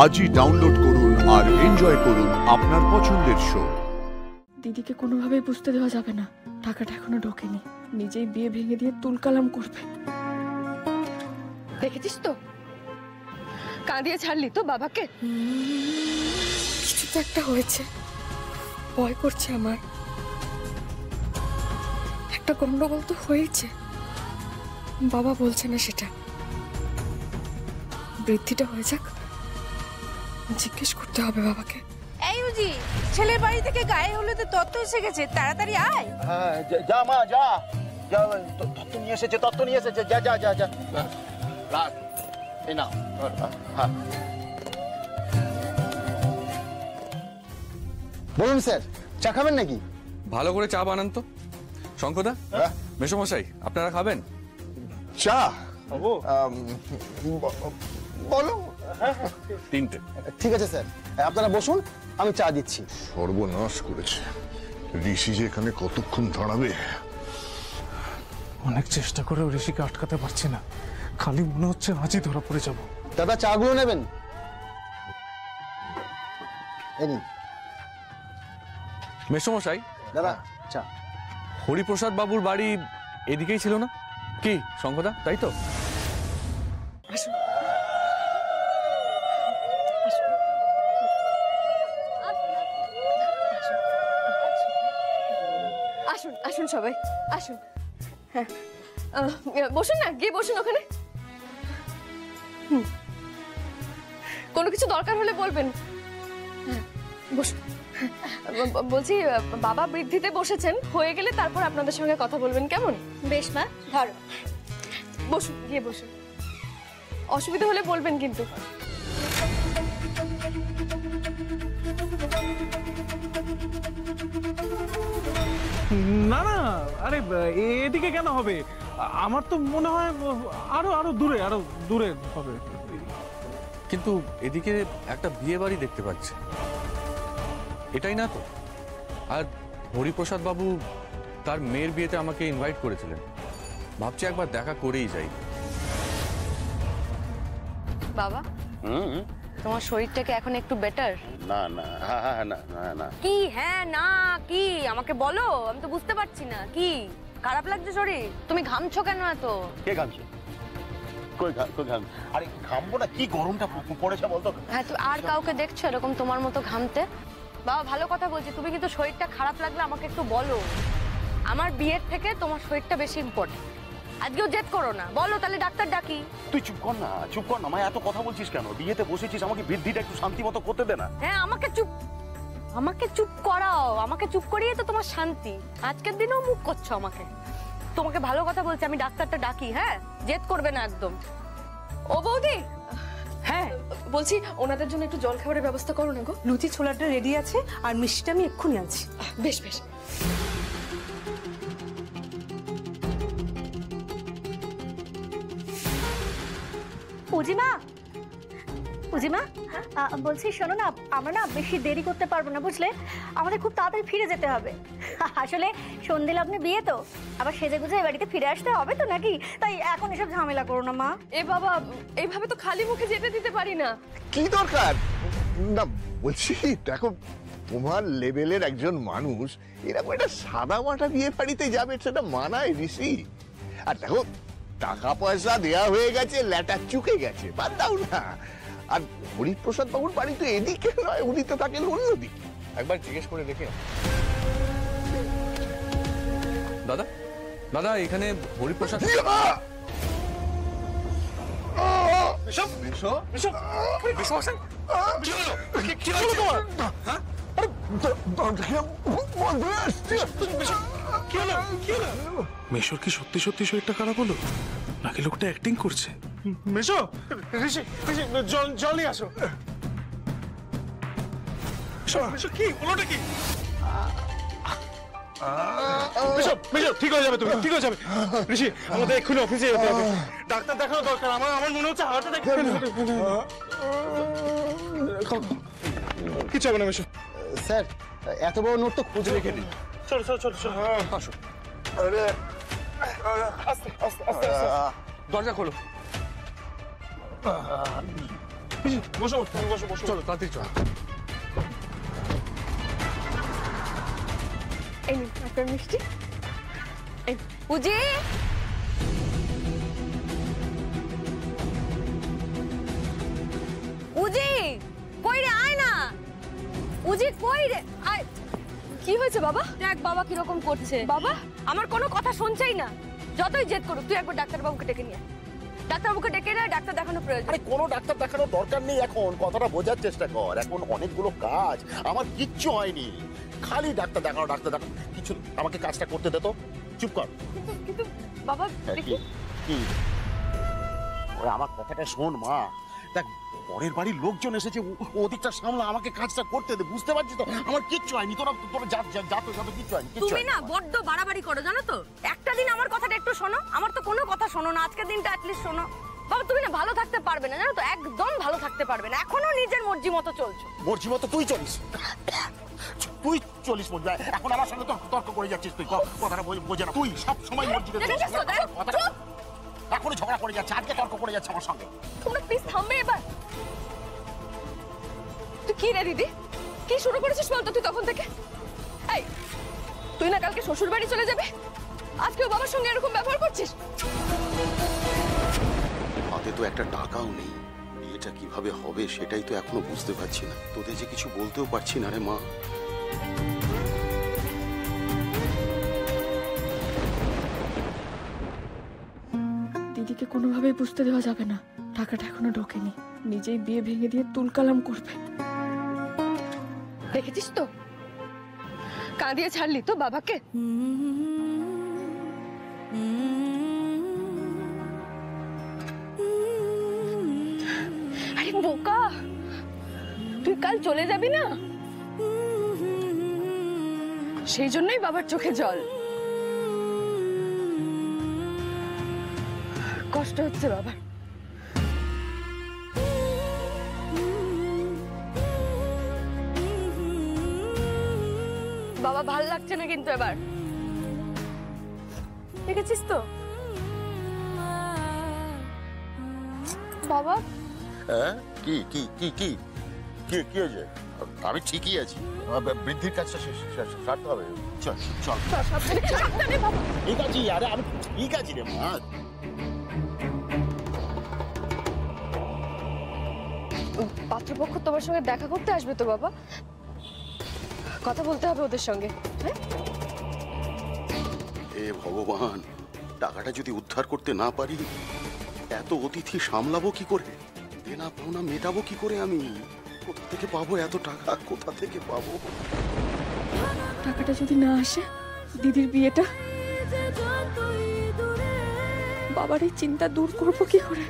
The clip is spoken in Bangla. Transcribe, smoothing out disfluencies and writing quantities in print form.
আজই ডাউনলোড করুন আর এনজয় করুন আপনার পছন্দের শো। দিদিকে কোনোভাবেই বুঝতে দেওয়া যাবে না টাকাটা এখনো ঢোকেনি। নিজেই বিয়ে ভেঙে দিয়ে তুলকালাম করবে। দেখেছিস তো, কাঁদিয়ে ছাড়লি তো বাবাকে। কিছু তো একটা হয়েছে, ভয় করছে আমার। একটা গন্ডগোল তো হয়েছে, বাবা বলছে না সেটা। বৃদ্ধিটা হয়ে যাক, জিজ্ঞেস করতে হবে বাবাকে। এই উজি, ছেলের বাড়ি থেকে গায়ে হলুদে তত্ত্ব এসে গেছে, তাড়াতাড়ি আয়। হ্যাঁ যা মা যা যা, তত্ত্ব নিয়ে এসেছে, তত্ত্ব নিয়ে এসেছে, যা যা যা যা রাখ, এই নাও। হ্যাঁ বলুন স্যার, চা খাবেন নাকি? ভালো করে চা বানান তো। শঙ্করদা, মেসোমশাই আপনারা খাবেন চা? বলো। তিনটে। ঠিক আছে স্যার, আপনারা বসুন, আমি চা দিচ্ছি। সর্বনাশ করেছে ঋষি, যে এখানে কতক্ষণ দাঁড়াবে। অনেক চেষ্টা করেও ঋষিকে আটকাতে পারছি না, খালি মনে হচ্ছে আজই ধরা পড়ে যাব। দাদা, চা গুলো নেবেন? মেসোমশাই, দাদা চা। হরিপ্রসাদ বাবুর বাড়ি এদিকেই ছিল না কি শঙ্করদা, তাই তো? আসুন আসুন সবাই আসুন। হ্যাঁ বসুন না, গিয়ে বসুন ওখানে। কোনো কিছু দরকার হলে বলবেন। হ্যাঁ বসুন। বলছি বাবা বৃদ্ধিতে বসেছেন, হয়ে গেলে তারপর আপনাদের সঙ্গে কথা বলবেন, কেমন? বেশ মা, ধরো। বসুন, গিয়ে বসুন। অসুবিধা হলে বলবেন কিন্তু। না না, আরে এদিকে কেন হবে? আমার তো মনে হয় আরো দূরে হবে। কিন্তু এদিকে একটা বিয়ে বাড়ি দেখতে পাচ্ছি, এটাই না তো? আর হরিপ্রসাদ বাবু তার মেয়ের বিয়েতে আমাকে ইনভাইট করেছিলেন, ভাবছি একবার দেখা করেই যাই। বাবা, তোমার শরীরটাকে এখন একটু বেটার? না না, হ্যাঁ না না। কি হ্যাঁ না কি আমাকে বলো, আমি তো বুঝতে পারছি না। কি খারাপ লাগছে শরীর? তুমি ঘামছো কেন এত? কে ঘামছে? কই ঘাম? আরে ঘামবো না, কি গরমটা পড়েছে বলতো। হ্যাঁ, তুমি আর কাউকে দেখছো এরকম তোমার মতো ঘামতে? বাবা ভালো কথা বলছি, তুমি কিন্তু শরীরটা খারাপ লাগলে আমাকে একটু বলো। আমার বিয়ের থেকে তোমার শরীরটা বেশি ইম্পর্টেন্ট। আজকেও জেদ করো না, বলো তাহলে ডাক্তার ডাকি। তুই চুপ কর না মা, এত কথা বলছিস কেন? বিয়েতে বসেছিস, আমাকে বৃদ্ধিটা একটু শান্তি মতো করতে দে না। হ্যাঁ, আমাকে চুপ করাও, আমাকে চুপ করিয়ে তো তোমার শান্তি। আজকের দিনেও মুখ করছো আমাকে। তোমাকে ভালো কথা বলছি, আমি ডাক্তারটা ডাকি। হ্যাঁ, জেদ করবে না একদম। ও বৌদি, হ্যাঁ বলছি ওনাদের জন্য একটু জল খাবারের ব্যবস্থা করো না গো। লুচি ছোলাটা রেডি আছে, আর মিষ্টিটা আমি এক্ষুনি আনছি। বেশ বেশ। উজিমা, বলছি শোনো না, আমরা না বেশি দেরি করতে পারবো না বুঝলে, আমাদের খুব তাড়াতাড়ি ফিরে যেতে হবে। আসলে সন্ধে লগ্নে বিয়ে তো, আবার সেজে গুজে বাড়িতে ফিরে আসতে হবে তো নাকি, তাই এখন এসব ঝামেলা করো না মা। এ বাবা, এইভাবে তো খালি মুখে যেতে দিতে পারি না। কি দরকার? না বলছি, দেখো তোমার লেভেলের একজন মানুষ এরকম একটা সাদা মাটা বিয়ে বাড়িতে যাবে, সেটা মানায় ঋষি? আর দেখো, টাকা পয়সা দেয়া হয়ে গেছে, ল্যাটা চুকে গেছে, বাদ দাও না। আর হরিপ্রসাদ বাবুর বাড়ি তো এদিকে নয়, উনি তো থাকেন অন্যদিকে। একবার জিজ্ঞেস করে দেখে। দাদা দাদা, এখানে হরিপ্রসাদ। মেশোর কি সত্যি সত্যি শরীরটা খারাপ হলো, নাকি লোকটা অ্যাক্টিং করছে? মেশো, ঋষি জল নিয়ে আসো। মেশো, কি হলোটা কি? মেশো ঠিক হয়ে যাবে, তুমি ঠিক হয়ে যাবে। ঋষি, আমাদের এক্ষুনি অফিসে যেতে হবে, ডাক্তার দেখানো দরকার। আমার মনে হচ্ছে হার্ট অ্যাটাক। কিছু হবে না মেশো। স্যার, এত বড় নোট তো খুঁজে রেখে দিন। চলো আসো। দরজা খোলো। বসো বসো বসো, চলো তাড়াতাড়ি চলো। এই নিন আপনার মিষ্টি। এই পুজি, উজি কই রে, আয় না। উজি কই রে, আয়। কি হয়েছে বাবা? দেখ বাবা কিরকম করছে। বাবা আমার কোনো কথা শুনছেই না, যতই জেদ করুক। তুই একবার ডাক্তারবাবুকে ডেকে নিয়ে আয়। ডাক্তারবাবুকে ডেকে না, ডাক্তার দেখানো প্রয়োজন। আরে কোনো ডাক্তার দেখানোর দরকার নেই এখন, কথাটা বোঝার চেষ্টা কর। এখন অনেকগুলো কাজ, আমার কিচ্ছু হয়নি, খালি ডাক্তার দেখানো ডাক্তার দেখানো। কিছু আমাকে কাজটা করতে দে তো, চুপ কর। কিন্তু বাবা কি কি ওরে আমার কথাটা শোন মা, দেখ পরের বাড়ির লোকজন এসেছে, ওদিকটা সামলা, আমাকে কাজটা করতে দে। বুঝতে পারছিস তো আমার কিচ্ছু হয়নি, তোরা তোরা যা যা যা তো কিচ্ছু হয়নি, কিচ্ছু তুমি হয়নি না আমার। বড্ড বাড়াবাড়ি করো জানো তো। একটা দিন আমার কথাটা একটু শোনো। আমার তো কোনো কথা শোনো না, আজকের দিনটা অ্যাটলিস্ট শোনো। বাবা তুমি না ভালো থাকতে পারবে না জানো তো, একদম ভালো থাকতে পারবে না। এখনো নিজের মর্জি মতো চলছো। মর্জি মতো তুই চলিস, তুই চলিস মর্জি। এখন আমার সঙ্গে তো তর্ক করে যাচ্ছিস তুই, কথাটা বোঝে না। তুই সব সময় মর্জিতে এখনই ঝগড়া করে যাচ্ছে, আজকে তর্ক করে যাচ্ছে আমার সঙ্গে। তোমরা প্লিজ থামবে এবার। তুই কি রে দিদি, কি শুরু করেছিস বলতো তুই তখন থেকে? এই তুই না কালকে শ্বশুর বাড়ি চলে যাবে, আজকেও বাবার সঙ্গে এরকম ব্যবহার করছিস? হাতে তো একটা টাকাও নেই, বিয়েটা কিভাবে হবে সেটাই তো এখনো বুঝতে পারছি না। তোদের যে কিছু বলতেও পারছি না রে মা। দিদিকে কোনোভাবেই বুঝতে দেওয়া যাবে না টাকাটা এখনো ঢোকেনি, নিজেই বিয়ে ভেঙে দিয়ে তুলকালাম করবে। দেখেছিস তো, কাঁদিয়ে ছাড়লি তো বাবাকে। আরে বোকা, তুই কাল চলে যাবি না, সেই জন্যই বাবার চোখে জল। কষ্ট হচ্ছে বাবার। বাবা ভাল লাগছে না কিন্তু এবার, দেখেছিস তো বাবা। হ্যাঁ কি কি কি কি কি কি হয়েছে? আমি ঠিকই আছি, বৃদ্ধির কাজটা সারতে হবে। চল চল ঠিক আছি, আরে আমি ঠিক আছি রে মা। পাত্রপক্ষ তোমার সঙ্গে দেখা করতে আসবে তো বাবা, কথা বলতে হবে ওদের সঙ্গে। হ্যাঁ হে ভগবান, টাকাটা যদি উদ্ধার করতে না পারি, এত অতিথি সামলাবো কি করে? দেনা পাওনা মেটাবো কি করে? আমি কোথা থেকে পাবো এত টাকা? কোথা থেকে পাবো? টাকাটা যদি না আসে, দিদির বিয়েটা, বাবার এই চিন্তা দূর করবো কি করে?